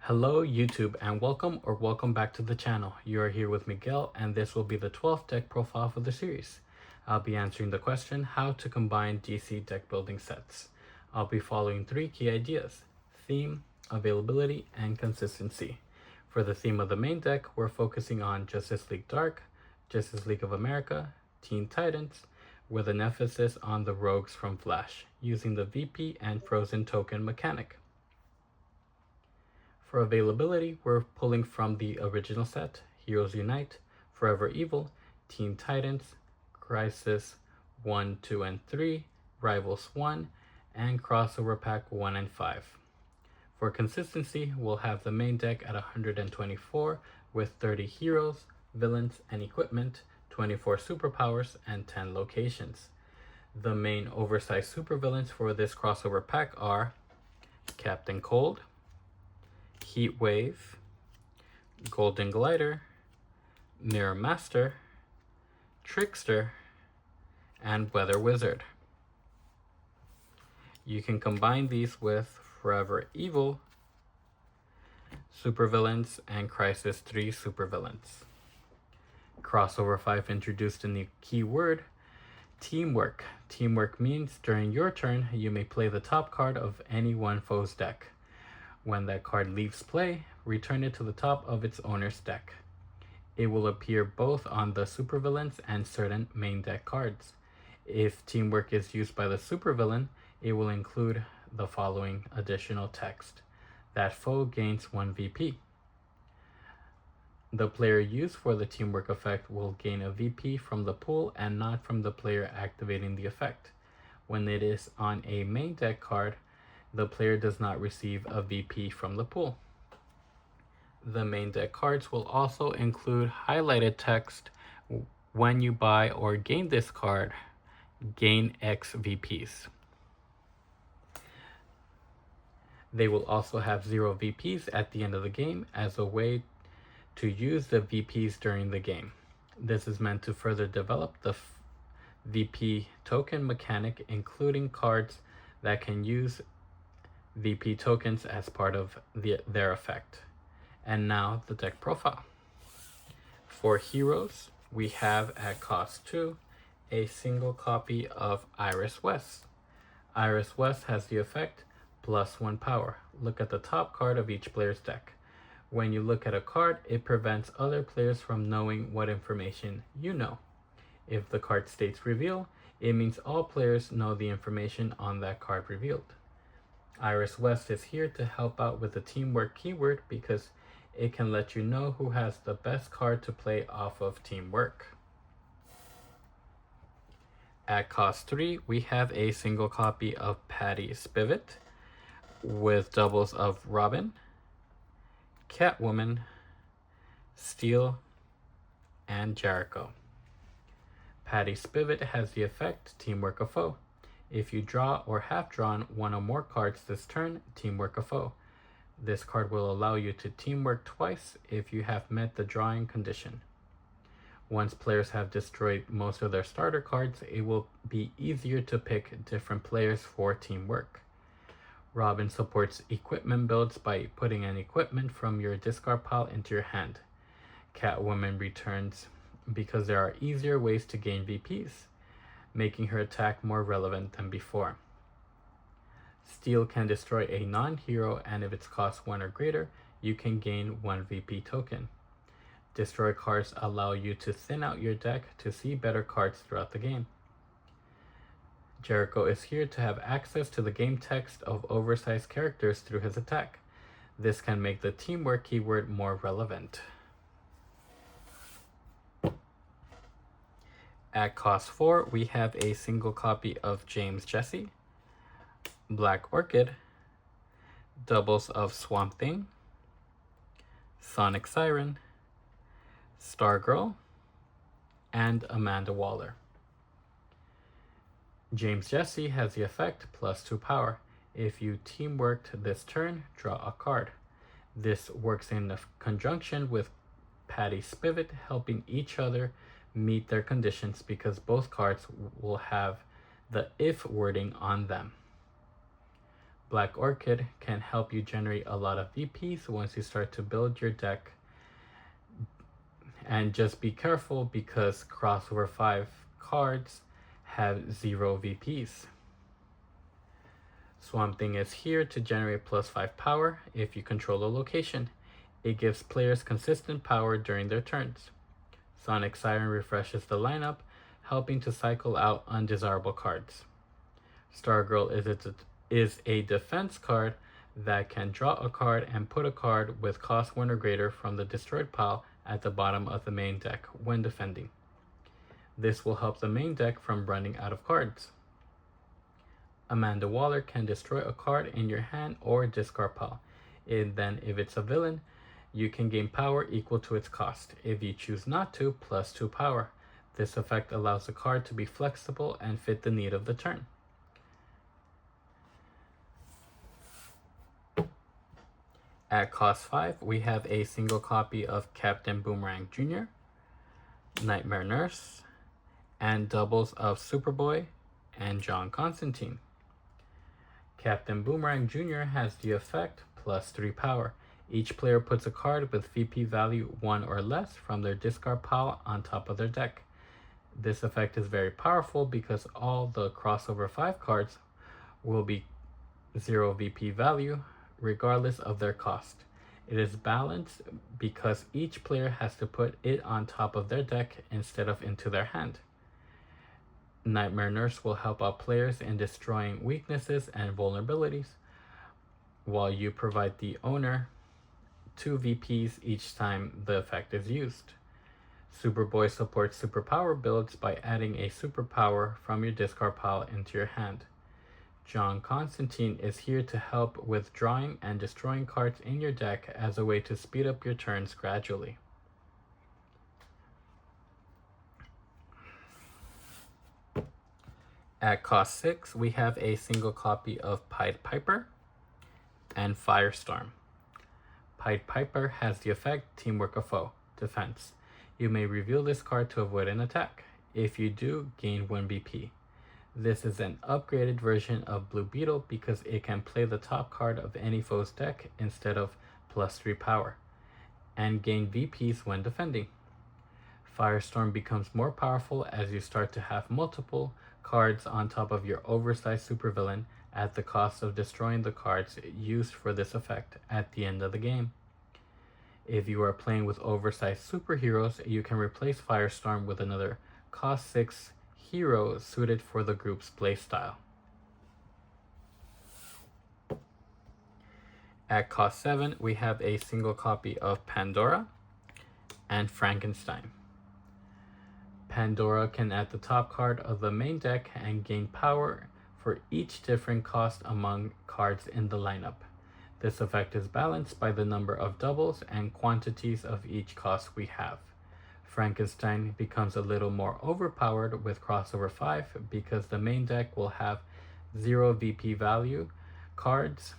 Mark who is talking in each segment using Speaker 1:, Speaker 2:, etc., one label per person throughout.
Speaker 1: Hello YouTube and welcome back to the channel. You are here with Miguel and this will be the 12th deck profile for the series. I'll be answering the question how to combine DC deck building sets. I'll be following three key ideas: theme, availability, and consistency. For the theme of the main deck, we're focusing on Justice League Dark, Justice League of America, Teen Titans, with an emphasis on the rogues from Flash, using the VP and Frozen token mechanic. For availability, we're pulling from the original set, Heroes Unite, Forever Evil, Teen Titans, Crisis 1, 2, and 3, Rivals 1, and Crossover Pack 1 and 5. For consistency, we'll have the main deck at 124 with 30 heroes, villains, and equipment, 24 superpowers, and 10 locations. The main oversized supervillains for this crossover pack are Captain Cold, Heat Wave, Golden Glider, Mirror Master, Trickster, and Weather Wizard. You can combine these with Forever Evil, Supervillains, and Crisis 3 Supervillains. Crossover 5 introduced a new keyword, Teamwork. Teamwork means during your turn, you may play the top card of any one foe's deck. When that card leaves play, return it to the top of its owner's deck. It will appear both on the supervillains and certain main deck cards. If Teamwork is used by the supervillain, it will include the following additional text: that foe gains 1 VP. The player used for the Teamwork effect will gain a VP from the pool and not from the player activating the effect. When it is on a main deck card, the player does not receive a VP from the pool. The main deck cards will also include highlighted text: when you buy or gain this card, gain X VPs. They will also have 0 VPs at the end of the game as a way to use the VPs during the game. This is meant to further develop the VP token mechanic, including cards that can use VP tokens as part of their effect. And now the deck profile. For heroes, we have at cost 2 a single copy of Iris West. Iris West has the effect +1 power. Look at the top card of each player's deck. When you look at a card, it prevents other players from knowing what information you know. If the card states reveal, it means all players know the information on that card revealed. Iris West is here to help out with the Teamwork keyword because it can let you know who has the best card to play off of Teamwork. At cost 3, we have a single copy of Patty Spivot with doubles of Robin, Catwoman, Steel, and Jericho. Patty Spivot has the effect Teamwork a Foe. If you draw or have drawn one or more cards this turn, Teamwork a Foe. This card will allow you to teamwork twice if you have met the drawing condition. Once players have destroyed most of their starter cards, it will be easier to pick different players for teamwork. Robin supports equipment builds by putting an equipment from your discard pile into your hand. Catwoman returns because there are easier ways to gain VPs, making her attack more relevant than before. Steel can destroy a non-hero, and if its cost 1 or greater, you can gain 1 VP token. Destroy cards allow you to thin out your deck to see better cards throughout the game. Jericho is here to have access to the game text of oversized characters through his attack. This can make the Teamwork keyword more relevant. At cost 4, we have a single copy of James Jesse, Black Orchid, doubles of Swamp Thing, Sonic Siren, Stargirl, and Amanda Waller. James Jesse has the effect +2 power. If you teamworked this turn, draw a card. This works in conjunction with Patty Spivot, helping each other meet their conditions because both cards will have the if wording on them. Black Orchid can help you generate a lot of VPs once you start to build your deck. And just be careful because crossover 5 cards have 0 VPs. Swamp Thing is here to generate +5 power if you control a location. It gives players consistent power during their turns. Sonic Siren refreshes the lineup, helping to cycle out undesirable cards. Stargirl is a defense card that can draw a card and put a card with cost 1 or greater from the destroyed pile at the bottom of the main deck when defending. This will help the main deck from running out of cards. Amanda Waller can destroy a card in your hand or discard pile. And then if it's a villain, you can gain power equal to its cost. If you choose not to, +2 power. This effect allows the card to be flexible and fit the need of the turn. At cost 5, we have a single copy of Captain Boomerang Jr., Nightmare Nurse, and doubles of Superboy and John Constantine. Captain Boomerang Jr. has the effect +3 power. Each player puts a card with VP value 1 or less from their discard pile on top of their deck. This effect is very powerful because all the crossover 5 cards will be 0 VP value regardless of their cost. It is balanced because each player has to put it on top of their deck instead of into their hand. Nightmare Nurse will help out players in destroying weaknesses and vulnerabilities, while you provide the owner 2 VPs each time the effect is used. Superboy supports superpower builds by adding a superpower from your discard pile into your hand. John Constantine is here to help with drawing and destroying cards in your deck as a way to speed up your turns gradually. At cost 6, we have a single copy of Pied Piper and Firestorm. Pied Piper has the effect Teamwork a Foe, defense. You may reveal this card to avoid an attack. If you do, gain 1 BP. This is an upgraded version of Blue Beetle because it can play the top card of any foe's deck instead of +3 power, and gain VPs when defending. Firestorm becomes more powerful as you start to have multiple cards on top of your oversized supervillain at the cost of destroying the cards used for this effect at the end of the game. If you are playing with oversized superheroes, you can replace Firestorm with another cost 6 hero suited for the group's playstyle. At cost 7, we have a single copy of Pandora and Frankenstein. Pandora can add the top card of the main deck and gain power for each different cost among cards in the lineup. This effect is balanced by the number of doubles and quantities of each cost we have. Frankenstein becomes a little more overpowered with crossover 5 because the main deck will have 0 VP value cards,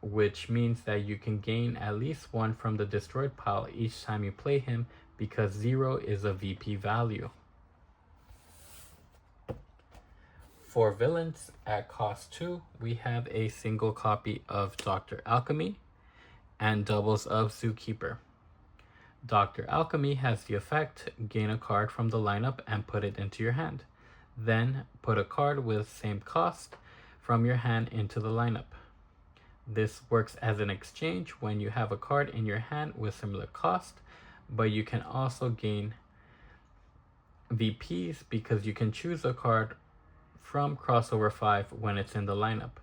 Speaker 1: which means that you can gain at least 1 from the destroyed pile each time you play him because 0 is a VP value. For villains, at cost 2, we have a single copy of Dr. Alchemy and doubles of Zookeeper. Dr. Alchemy has the effect, gain a card from the lineup and put it into your hand. Then put a card with same cost from your hand into the lineup. This works as an exchange when you have a card in your hand with similar cost, but you can also gain VPs because you can choose a card from crossover 5 when it's in the lineup.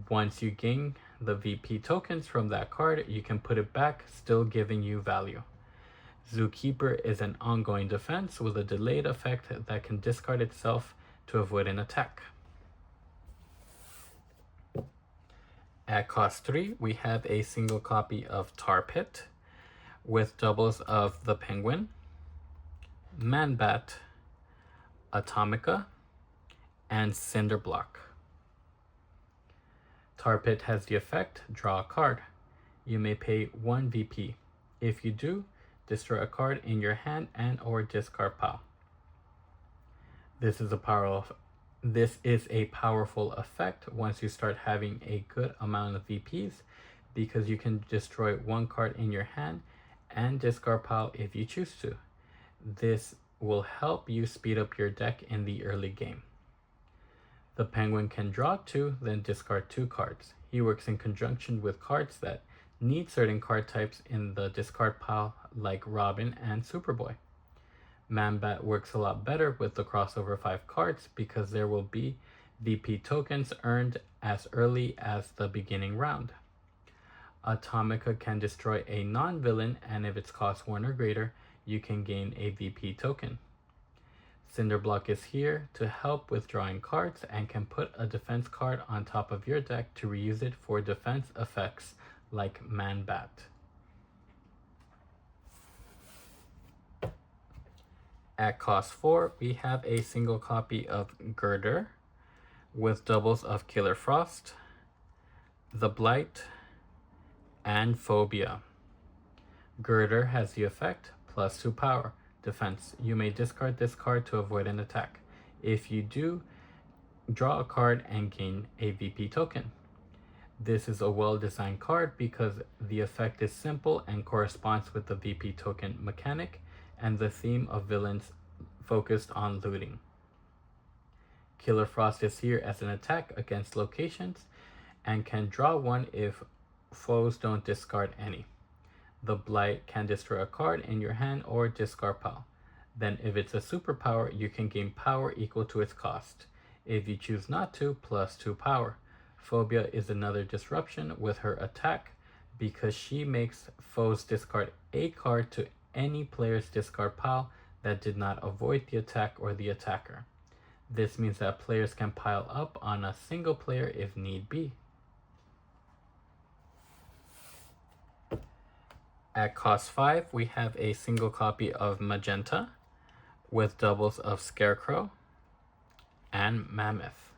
Speaker 1: Once you gain the VP tokens from that card, you can put it back, still giving you value. Zookeeper is an ongoing defense with a delayed effect that can discard itself to avoid an attack. At cost 3, we have a single copy of Tar Pit with doubles of the Penguin, Man-Bat, Atomica, and Cinderblock. Tar Pit has the effect, draw a card. You may pay 1 VP. If you do, destroy a card in your hand and or discard pile. This is a This is a powerful effect once you start having a good amount of VPs, because you can destroy one card in your hand and discard pile if you choose to. This will help you speed up your deck in the early game. The penguin can draw 2, then discard 2 cards. He works in conjunction with cards that need certain card types in the discard pile, like Robin and Superboy. Man-Bat works a lot better with the crossover 5 cards because there will be VP tokens earned as early as the beginning round. Atomica can destroy a non-villain, and if its cost 1 or greater, you can gain a VP token. Cinderblock is here to help with drawing cards and can put a defense card on top of your deck to reuse it for defense effects like Man-Bat. At cost 4, we have a single copy of Girder with doubles of Killer Frost, the Blight, and Phobia. Girder has the effect +2 power. Defense. You may discard this card to avoid an attack. If you do, draw a card and gain a VP token. This is a well-designed card because the effect is simple and corresponds with the VP token mechanic and the theme of villains focused on looting. Killer Frost is here as an attack against locations and can draw 1 if foes don't discard any. The Blight can destroy a card in your hand or discard pile. Then if it's a superpower, you can gain power equal to its cost. If you choose not to, +2 power. Phobia is another disruption with her attack because she makes foes discard a card to any player's discard pile that did not avoid the attack or the attacker. This means that players can pile up on a single player if need be. At cost 5, we have a single copy of Magenta with doubles of Scarecrow and Mammoth.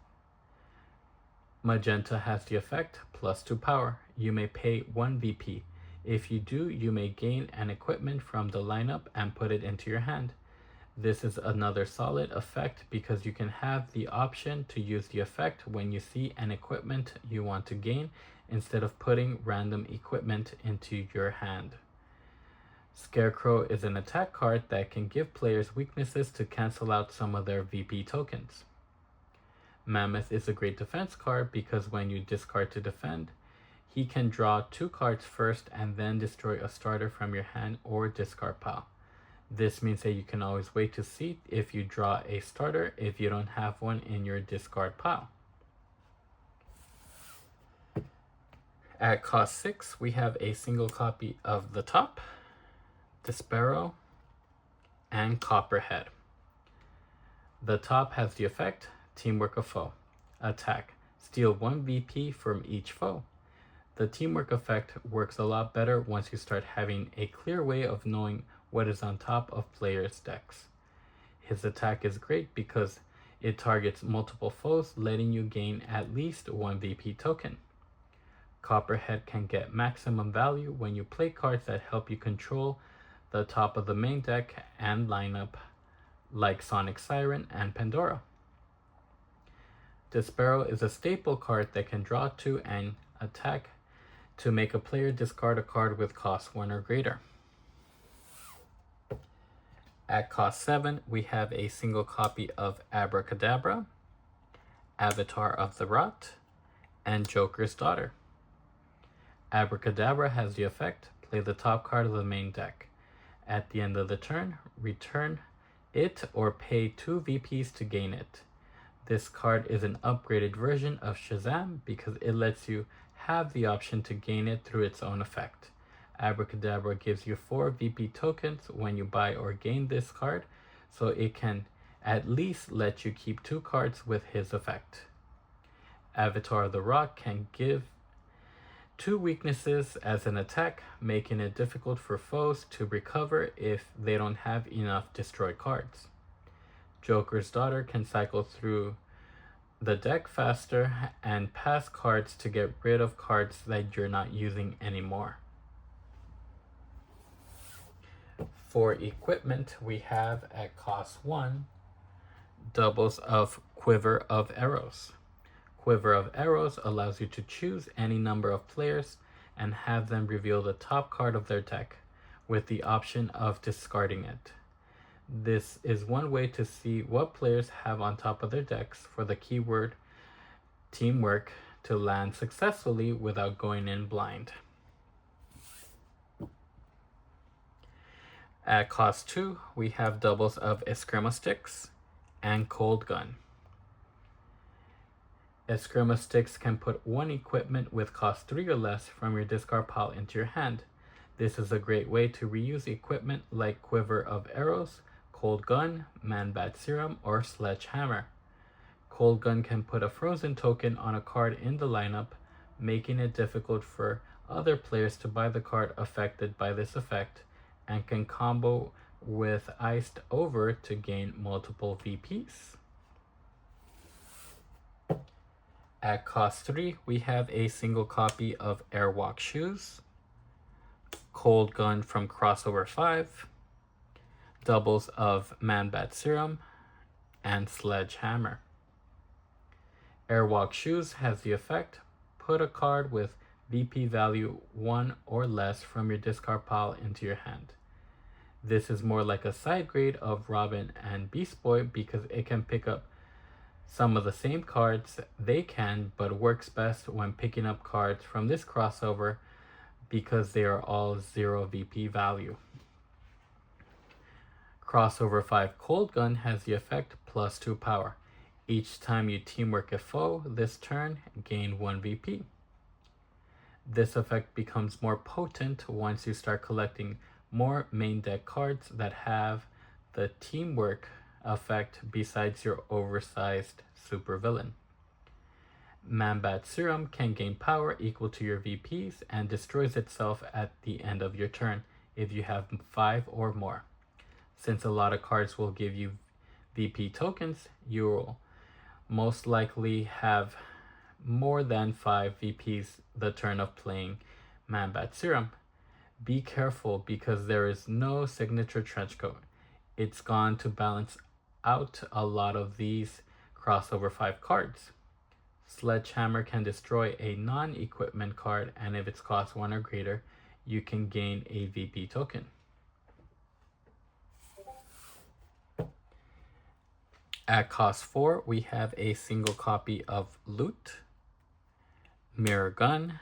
Speaker 1: Magenta has the effect +2 power. You may pay 1 VP. If you do, you may gain an equipment from the lineup and put it into your hand. This is another solid effect because you can have the option to use the effect when you see an equipment you want to gain instead of putting random equipment into your hand. Scarecrow is an attack card that can give players weaknesses to cancel out some of their VP tokens. Mammoth is a great defense card because when you discard to defend, he can draw 2 cards first and then destroy a starter from your hand or discard pile. This means that you can always wait to see if you draw a starter if you don't have one in your discard pile. At cost 6, we have a single copy of the Top, Despero, and Copperhead. The Top has the effect Teamwork of Foe. Attack. Steal 1 VP from each foe. The teamwork effect works a lot better once you start having a clear way of knowing what is on top of players' decks. His attack is great because it targets multiple foes, letting you gain at least 1 VP token. Copperhead can get maximum value when you play cards that help you control the top of the main deck and lineup, like Sonic Siren and Pandora. Despero is a staple card that can draw 2 and attack to make a player discard a card with cost 1 or greater. At cost 7, we have a single copy of Abracadabra, Avatar of the Rot, and Joker's Daughter. Abracadabra has the effect, play the top card of the main deck. At the end of the turn, return it or pay 2 VPs to gain it. This card is an upgraded version of Shazam because it lets you have the option to gain it through its own effect. Abracadabra gives you 4 VP tokens when you buy or gain this card, so it can at least let you keep 2 cards with his effect. Avatar of the Rock can give 2 weaknesses as an attack, making it difficult for foes to recover if they don't have enough destroyed cards. Joker's Daughter can cycle through the deck faster and pass cards to get rid of cards that you're not using anymore. For equipment, we have at cost 1, Doubles of Quiver of Arrows. Quiver of Arrows allows you to choose any number of players and have them reveal the top card of their deck, with the option of discarding it. This is one way to see what players have on top of their decks for the keyword teamwork to land successfully without going in blind. At cost 2, we have doubles of Eskrima Sticks and Cold Gun. Eskrima Sticks can put one equipment with cost 3 or less from your discard pile into your hand. This is a great way to reuse equipment like Quiver of Arrows, Cold Gun, Man-Bat Serum, or Sledgehammer. Cold Gun can put a frozen token on a card in the lineup, making it difficult for other players to buy the card affected by this effect, and can combo with Iced Over to gain multiple VPs. At cost 3, we have a single copy of Airwalk Shoes, Cold Gun from Crossover 5, doubles of Man-Bat Serum, and Sledgehammer. Airwalk Shoes has the effect, put a card with VP value 1 or less from your discard pile into your hand. This is more like a side grade of Robin and Beast Boy because it can pick up some of the same cards they can, but works best when picking up cards from this crossover because they are all 0 VP value. Crossover 5 Cold Gun has the effect +2 power. Each time you teamwork a foe this turn, gain 1 VP. This effect becomes more potent once you start collecting more main deck cards that have the teamwork effect besides your oversized supervillain. Man-Bat Serum can gain power equal to your VPs and destroys itself at the end of your turn if you have 5 or more. Since a lot of cards will give you VP tokens, you will most likely have more than 5 VPs the turn of playing Man-Bat Serum. Be careful because there is no signature trenchcoat. It's gone to balance out a lot of these crossover 5 cards. Sledgehammer can destroy a non-equipment card, and if it's cost 1 or greater, you can gain a VP token. At cost 4, we have a single copy of Loot, Mirror Gun,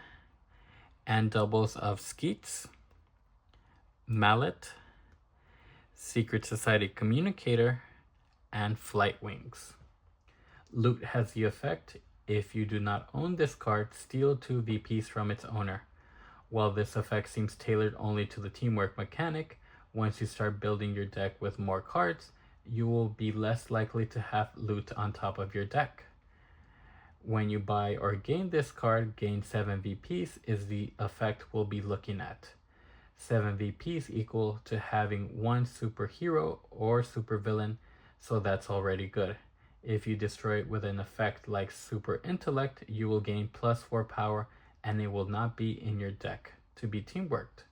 Speaker 1: and doubles of Skeets, Mallet, Secret Society Communicator, and Flight Wings. Loot has the effect, if you do not own this card, steal 2 VPs from its owner. While this effect seems tailored only to the teamwork mechanic, once you start building your deck with more cards, you will be less likely to have loot on top of your deck. When you buy or gain this card, gain 7 VPs is the effect we'll be looking at. 7 VPs equal to having 1 superhero or supervillain, so that's already good. If you destroy it with an effect like Super Intellect, you will gain +4 power and it will not be in your deck to be teamworked.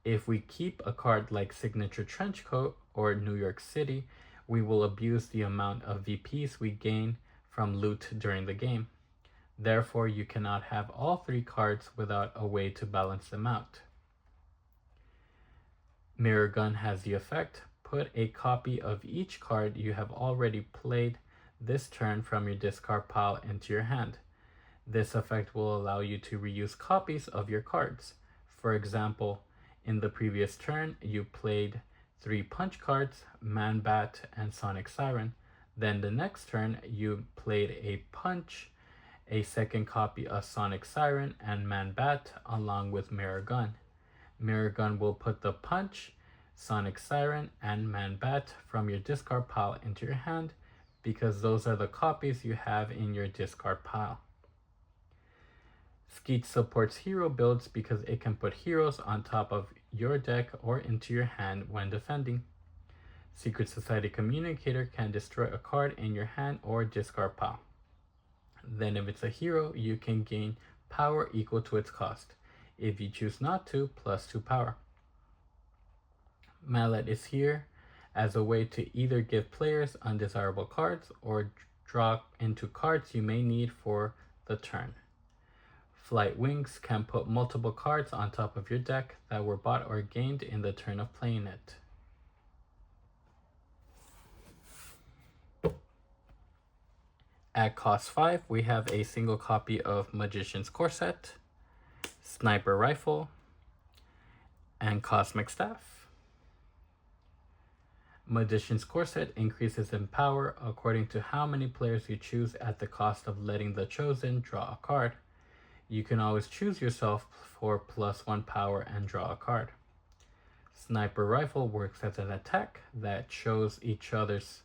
Speaker 1: If we keep a card like Signature Trenchcoat or New York City, we will abuse the amount of VPs we gain from loot during the game. Therefore, you cannot have all 3 cards without a way to balance them out. Mirror Gun has the effect, put a copy of each card you have already played this turn from your discard pile into your hand. This effect will allow you to reuse copies of your cards. For example, in the previous turn, you played 3 punch cards, Man-Bat and Sonic Siren. Then the next turn, you played a punch, a second copy of Sonic Siren and Man-Bat along with Mirror Gun. Mirror Gun will put the punch, Sonic Siren, and Man-Bat from your discard pile into your hand because those are the copies you have in your discard pile. Skeet supports hero builds because it can put heroes on top of your deck or into your hand when defending. Secret Society Communicator can destroy a card in your hand or discard pile. Then if it's a hero, you can gain power equal to its cost. If you choose not to, +2 power. Mallet is here as a way to either give players undesirable cards or draw into cards you may need for the turn. Flight Wings can put multiple cards on top of your deck that were bought or gained in the turn of playing it. At cost 5, we have a single copy of Magician's Corset, Sniper Rifle, and Cosmic Staff. Magician's Corset increases in power according to how many players you choose at the cost of letting the chosen draw a card. You can always choose yourself for +1 power and draw a card. Sniper Rifle works as an attack that shows each other's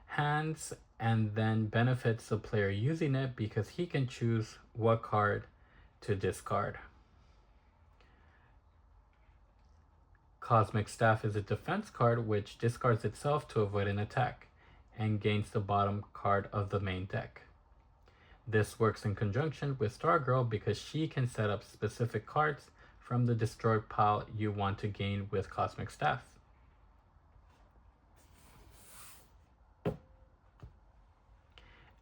Speaker 1: hands and then benefits the player using it because he can choose what card to discard. Cosmic Staff is a defense card which discards itself to avoid an attack and gains the bottom card of the main deck. This works in conjunction with Stargirl because she can set up specific cards from the destroyed pile you want to gain with Cosmic Staff.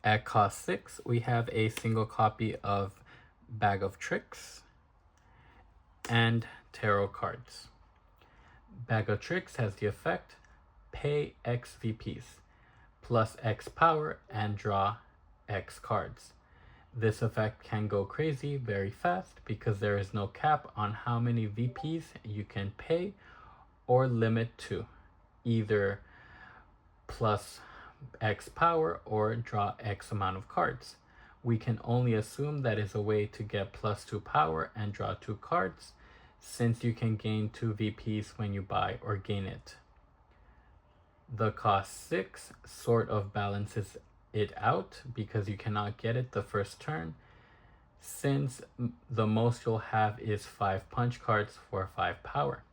Speaker 1: At cost 6, we have a single copy of Bag of Tricks and Tarot cards. Bag of Tricks has the effect, pay X VPs, plus X power and draw X cards. This effect can go crazy very fast because there is no cap on how many VPs you can pay or limit to, either plus X power or draw X amount of cards. We can only assume that is a way to get +2 power and draw 2 cards, since you can gain 2 VPs when you buy or gain it. The cost 6 sort of balances it out because you cannot get it the first turn, since the most you'll have is 5 punch cards for 5 power.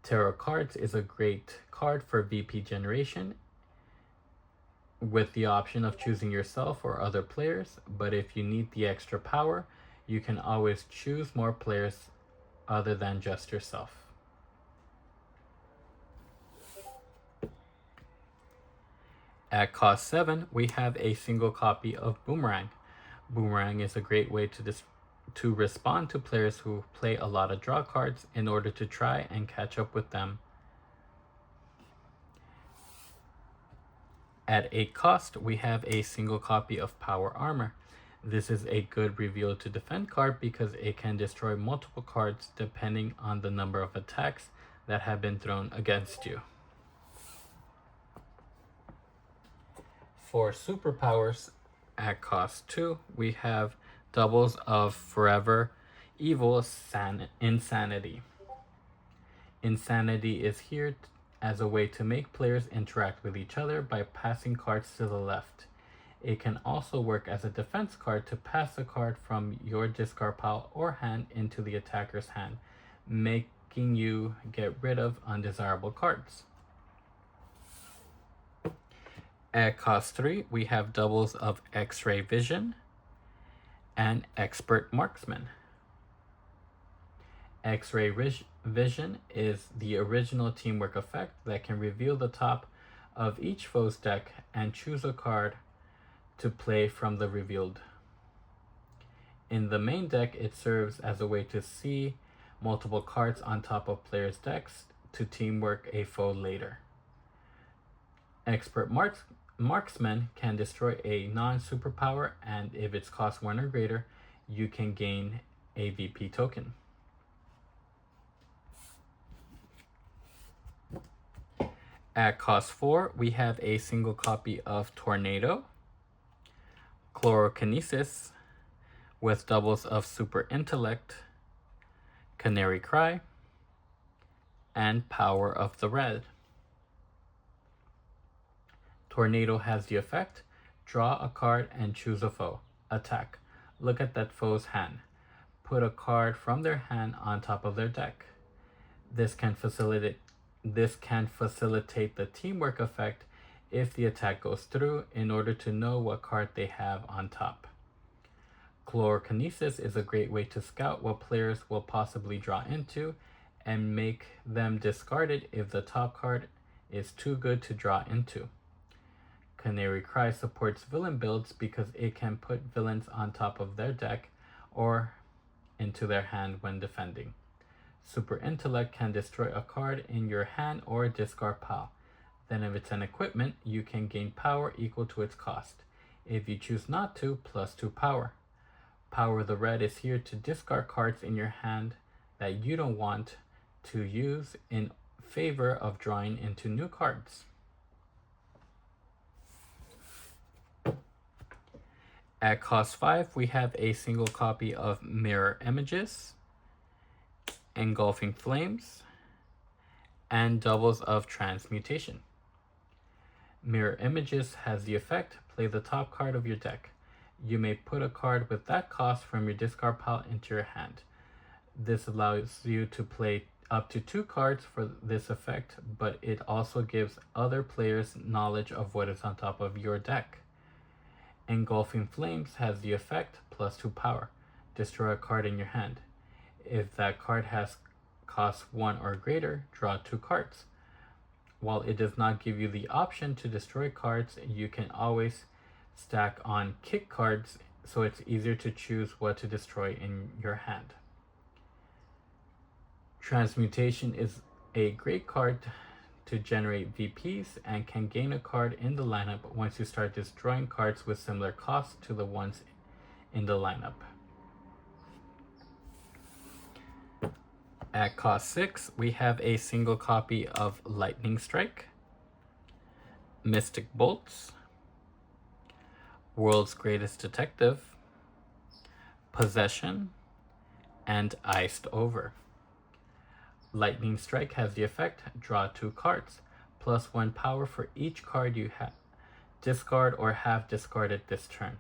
Speaker 1: Tarot cards is a great card for VP generation with the option of choosing yourself or other players, but if you need the extra power, you can always choose more players other than just yourself. At cost 7, we have a single copy of Boomerang. Boomerang is a great way to respond to players who play a lot of draw cards in order to try and catch up with them. At 8 cost, we have a single copy of Power Armor. This is a good reveal to defend card because it can destroy multiple cards depending on the number of attacks that have been thrown against you. For superpowers, at cost 2, we have doubles of Forever Evil Insanity. Insanity is here as a way to make players interact with each other by passing cards to the left. It can also work as a defense card to pass a card from your discard pile or hand into the attacker's hand, making you get rid of undesirable cards. At cost 3, we have doubles of X-Ray Vision and Expert Marksman. X-Ray Vision is the original teamwork effect that can reveal the top of each foe's deck and choose a card to play from the revealed. In the main deck, it serves as a way to see multiple cards on top of players' decks to teamwork a foe later. Expert Marksman can destroy a non-superpower, and if it's cost 1 or greater, you can gain a VP token. At cost 4, we have a single copy of Tornado, Chlorokinesis, with doubles of Super Intellect, Canary Cry, and Power of the Red. Tornado has the effect, draw a card and choose a foe. Attack. Look at that foe's hand. Put a card from their hand on top of their deck. This can facilitate the teamwork effect if the attack goes through in order to know what card they have on top. Chlorokinesis is a great way to scout what players will possibly draw into and make them discarded if the top card is too good to draw into. Canary Cry supports villain builds because it can put villains on top of their deck or into their hand when defending. Super Intellect can destroy a card in your hand or discard pile. Then if it's an equipment, you can gain power equal to its cost. If you choose not to, +2 power. Power the Red is here to discard cards in your hand that you don't want to use in favor of drawing into new cards. At cost 5, we have a single copy of Mirror Images, Engulfing Flames, and doubles of Transmutation. Mirror Images has the effect, play the top card of your deck. You may put a card with that cost from your discard pile into your hand. This allows you to play up to 2 cards for this effect, but it also gives other players knowledge of what is on top of your deck. Engulfing Flames has the effect, +2 power. Destroy a card in your hand. If that card has cost 1 or greater, draw 2 cards. While it does not give you the option to destroy cards, you can always stack on kick cards, so it's easier to choose what to destroy in your hand. Transmutation is a great card to generate VPs and can gain a card in the lineup once you start destroying cards with similar costs to the ones in the lineup. At cost 6, we have a single copy of Lightning Strike, Mystic Bolts, World's Greatest Detective, Possession, and Iced Over. Lightning Strike has the effect, draw 2 cards, +1 power for each card you discard or have discarded this turn.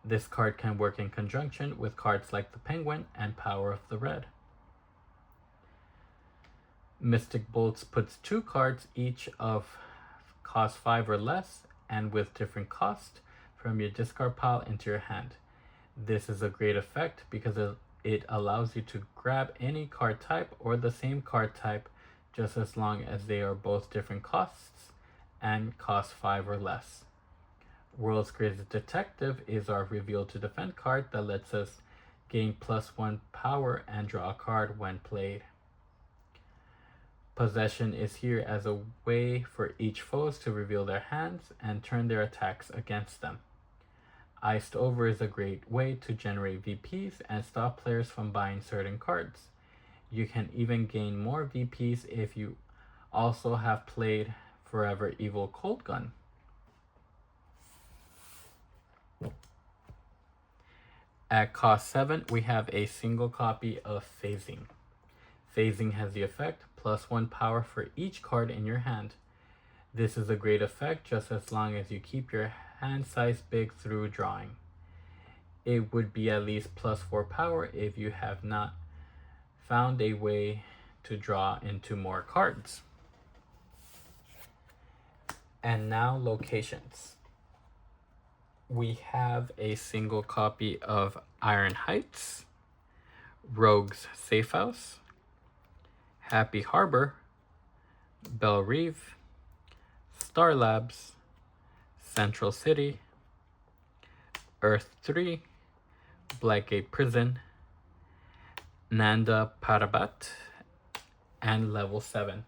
Speaker 1: This card can work in conjunction with cards like the Penguin and Power of the Red. Mystic Bolts puts 2 cards each of cost 5 or less and with different cost from your discard pile into your hand. This is a great effect because it allows you to grab any card type or the same card type just as long as they are both different costs and cost 5 or less. World's Greatest Detective is our Reveal to Defend card that lets us gain +1 power and draw a card when played. Possession is here as a way for each foes to reveal their hands and turn their attacks against them. Iced Over is a great way to generate VPs and stop players from buying certain cards. You can even gain more VPs if you also have played Forever Evil Cold Gun. At cost 7, we have a single copy of Phasing. Phasing has the effect, +1 power for each card in your hand. This is a great effect just as long as you keep your hand size big through drawing. It would be at least +4 power if you have not found a way to draw into more cards. And now locations. We have a single copy of Iron Heights, Rogue's Safe House, Happy Harbor, Belle Reve, Star Labs, Central City, Earth 3, Blackgate Prison, Nanda Parbat, and Level 7.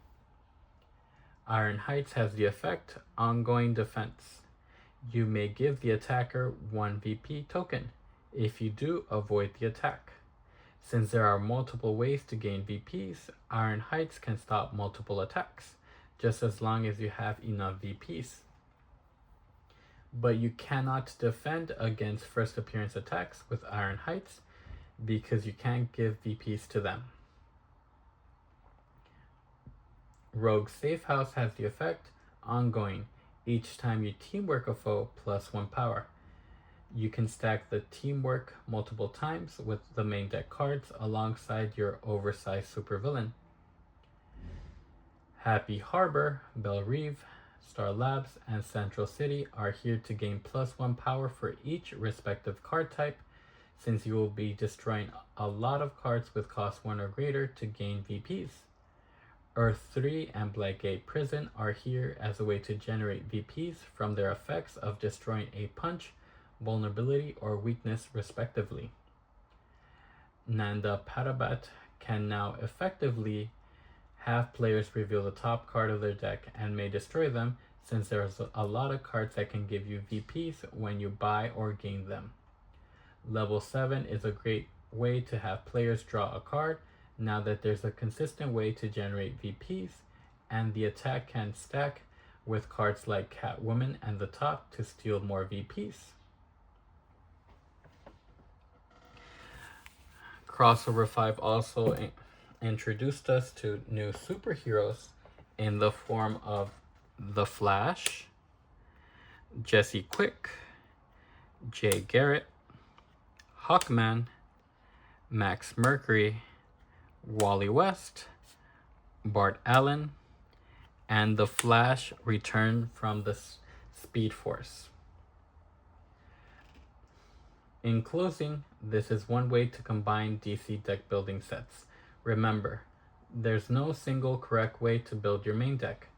Speaker 1: Iron Heights has the effect, Ongoing Defense. You may give the attacker 1 VP token. If you do, avoid the attack. Since there are multiple ways to gain VPs, Iron Heights can stop multiple attacks, just as long as you have enough VPs. But you cannot defend against first appearance attacks with Iron Heights because you can't give VPs to them. Rogue's Safe House has the effect, Ongoing. Each time you teamwork a foe, +1 power. You can stack the teamwork multiple times with the main deck cards alongside your oversized supervillain. Happy Harbor, Belle Reve, Star Labs, and Central City are here to gain +1 power for each respective card type. since you will be destroying a lot of cards with cost 1 or greater to gain VPs. Earth 3 and Black Gate Prison are here as a way to generate VPs from their effects of destroying a punch, vulnerability, or weakness respectively. Nanda Parbat can now effectively have players reveal the top card of their deck and may destroy them, since there's a lot of cards that can give you VPs when you buy or gain them. Level 7 is a great way to have players draw a card now that there's a consistent way to generate VPs, and the attack can stack with cards like Catwoman and the top to steal more VPs. Crossover 5 also introduced us to new superheroes in the form of The Flash, Jesse Quick, Jay Garrett, Hawkman, Max Mercury, Wally West, Bart Allen, and The Flash returned from the Speed Force. In closing, this is one way to combine DC deck building sets. Remember, there's no single correct way to build your main deck.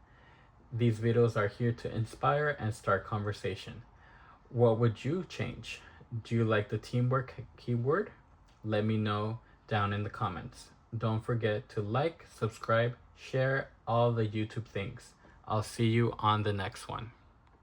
Speaker 1: These videos are here to inspire and start conversation. What would you change? Do you like the teamwork keyword? Let me know down in the comments. Don't forget to like, subscribe, share all the YouTube things. I'll see you on the next one.